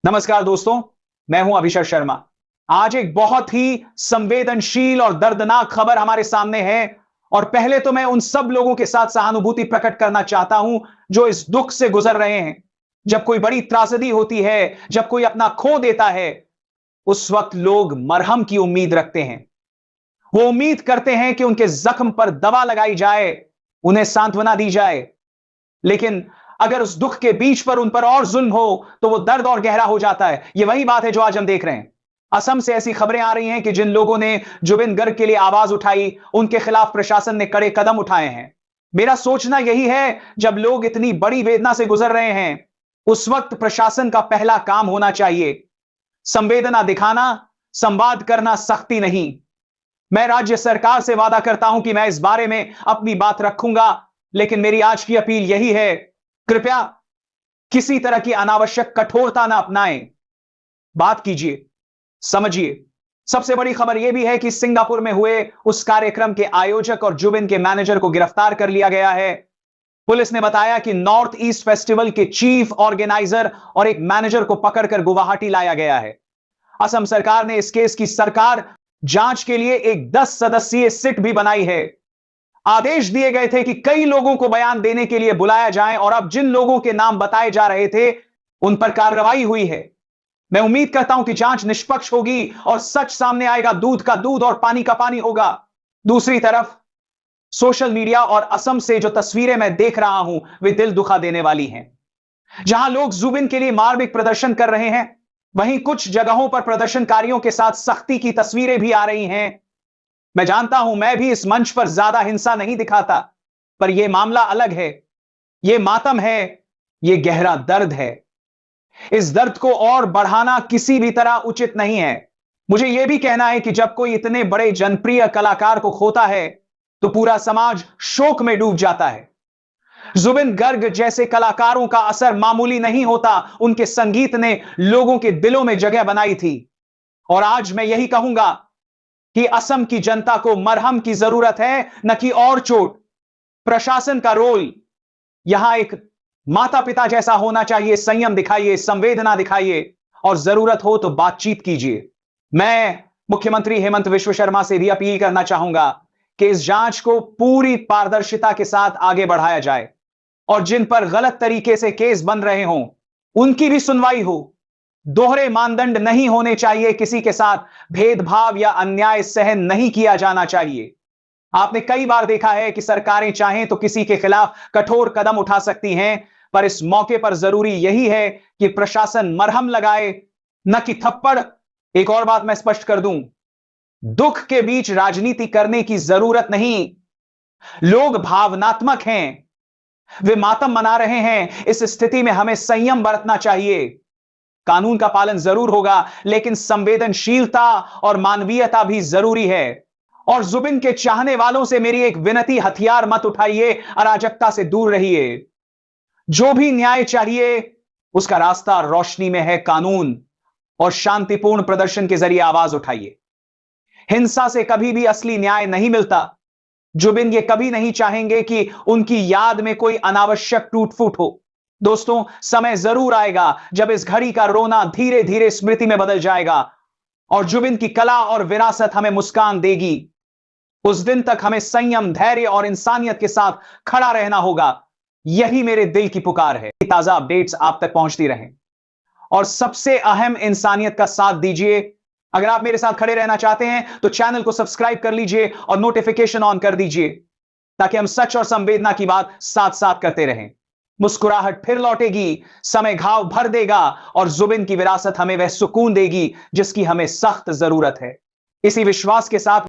नमस्कार दोस्तों, मैं हूं अभिषेक शर्मा। आज एक बहुत ही संवेदनशील और दर्दनाक खबर हमारे सामने है। और पहले तो मैं उन सब लोगों के साथ सहानुभूति प्रकट करना चाहता हूं जो इस दुख से गुजर रहे हैं। जब कोई बड़ी त्रासदी होती है, जब कोई अपना खो देता है, उस वक्त लोग मरहम की उम्मीद रखते हैं। वो उम्मीद करते हैं कि उनके जख्म पर दवा लगाई जाए, उन्हें सांत्वना दी जाए। लेकिन अगर उस दुख के बीच पर उन पर और जुल्म हो तो वो दर्द और गहरा हो जाता है। ये वही बात है जो आज हम देख रहे हैं। असम से ऐसी खबरें आ रही हैं कि जिन लोगों ने जुबिन गर्ग के लिए आवाज उठाई, उनके खिलाफ प्रशासन ने कड़े कदम उठाए हैं। मेरा सोचना यही है, जब लोग इतनी बड़ी वेदना से गुजर रहे हैं, उस वक्त प्रशासन का पहला काम होना चाहिए संवेदना दिखाना, संवाद करना, सख्ती नहीं। मैं राज्य सरकार से वादा करता हूं कि मैं इस बारे में अपनी बात रखूंगा। लेकिन मेरी आज की अपील यही है, कृपया किसी तरह की अनावश्यक कठोरता ना अपनाएं। बात कीजिए, समझिए। सबसे बड़ी खबर यह भी है कि सिंगापुर में हुए उस कार्यक्रम के आयोजक और जुबिन के मैनेजर को गिरफ्तार कर लिया गया है। पुलिस ने बताया कि नॉर्थ ईस्ट फेस्टिवल के चीफ ऑर्गेनाइजर और एक मैनेजर को पकड़कर गुवाहाटी लाया गया है। असम सरकार ने इस केस की सरकार जांच के लिए एक 10 सदस्यीय सिट भी बनाई है। आदेश दिए गए थे कि कई लोगों को बयान देने के लिए बुलाया जाए, और अब जिन लोगों के नाम बताए जा रहे थे उन पर कार्रवाई हुई है। मैं उम्मीद करता हूं कि जांच निष्पक्ष होगी और सच सामने आएगा, दूध का दूध और पानी का पानी होगा। दूसरी तरफ सोशल मीडिया और असम से जो तस्वीरें मैं देख रहा हूं, वे दिल दुखा देने वाली हैं। जहां लोग जुबिन के लिए मार्मिक प्रदर्शन कर रहे हैं, वहीं कुछ जगहों पर प्रदर्शनकारियों के साथ सख्ती की तस्वीरें भी आ रही हैं। मैं जानता हूं, मैं भी इस मंच पर ज्यादा हिंसा नहीं दिखाता, पर यह मामला अलग है। यह मातम है, यह गहरा दर्द है। इस दर्द को और बढ़ाना किसी भी तरह उचित नहीं है। मुझे यह भी कहना है कि जब कोई इतने बड़े जनप्रिय कलाकार को खोता है तो पूरा समाज शोक में डूब जाता है। जुबिन गर्ग जैसे कलाकारों का असर मामूली नहीं होता। उनके संगीत ने लोगों के दिलों में जगह बनाई थी। और आज मैं यही कहूंगा कि असम की जनता को मरहम की जरूरत है, न कि और चोट। प्रशासन का रोल यहां एक माता पिता जैसा होना चाहिए। संयम दिखाइए, संवेदना दिखाइए, और जरूरत हो तो बातचीत कीजिए। मैं मुख्यमंत्री हेमंत विश्व शर्मा से भी अपील करना चाहूंगा कि इस जांच को पूरी पारदर्शिता के साथ आगे बढ़ाया जाए, और जिन पर गलत तरीके से केस बन रहे हों उनकी भी सुनवाई हो। दोहरे मानदंड नहीं होने चाहिए, किसी के साथ भेदभाव या अन्याय सहन नहीं किया जाना चाहिए। आपने कई बार देखा है कि सरकारें चाहें तो किसी के खिलाफ कठोर कदम उठा सकती हैं, पर इस मौके पर जरूरी यही है कि प्रशासन मरहम लगाए, न कि थप्पड़। एक और बात मैं स्पष्ट कर दूं, दुख के बीच राजनीति करने की जरूरत नहीं। लोग भावनात्मक हैं, वे मातम मना रहे हैं। इस स्थिति में हमें संयम बरतना चाहिए। कानून का पालन जरूर होगा, लेकिन संवेदनशीलता और मानवीयता भी जरूरी है। और जुबिन के चाहने वालों से मेरी एक विनती, हथियार मत उठाइए, अराजकता से दूर रहिए। जो भी न्याय चाहिए उसका रास्ता रोशनी में है, कानून और शांतिपूर्ण प्रदर्शन के जरिए आवाज उठाइए। हिंसा से कभी भी असली न्याय नहीं मिलता। जुबिन ये कभी नहीं चाहेंगे कि उनकी याद में कोई अनावश्यक टूट फूट हो। दोस्तों, समय जरूर आएगा जब इस घड़ी का रोना धीरे धीरे स्मृति में बदल जाएगा, और जुबिन की कला और विरासत हमें मुस्कान देगी। उस दिन तक हमें संयम, धैर्य और इंसानियत के साथ खड़ा रहना होगा। यही मेरे दिल की पुकार है। ताजा अपडेट्स आप तक पहुंचती रहें, और सबसे अहम, इंसानियत का साथ दीजिए। अगर आप मेरे साथ खड़े रहना चाहते हैं तो चैनल को सब्सक्राइब कर लीजिए और नोटिफिकेशन ऑन कर दीजिए, ताकि हम सच और संवेदना की बात साथ साथ करते रहें। मुस्कुराहट फिर लौटेगी, समय घाव भर देगा, और जुबिन की विरासत हमें वह सुकून देगी जिसकी हमें सख्त जरूरत है। इसी विश्वास के साथ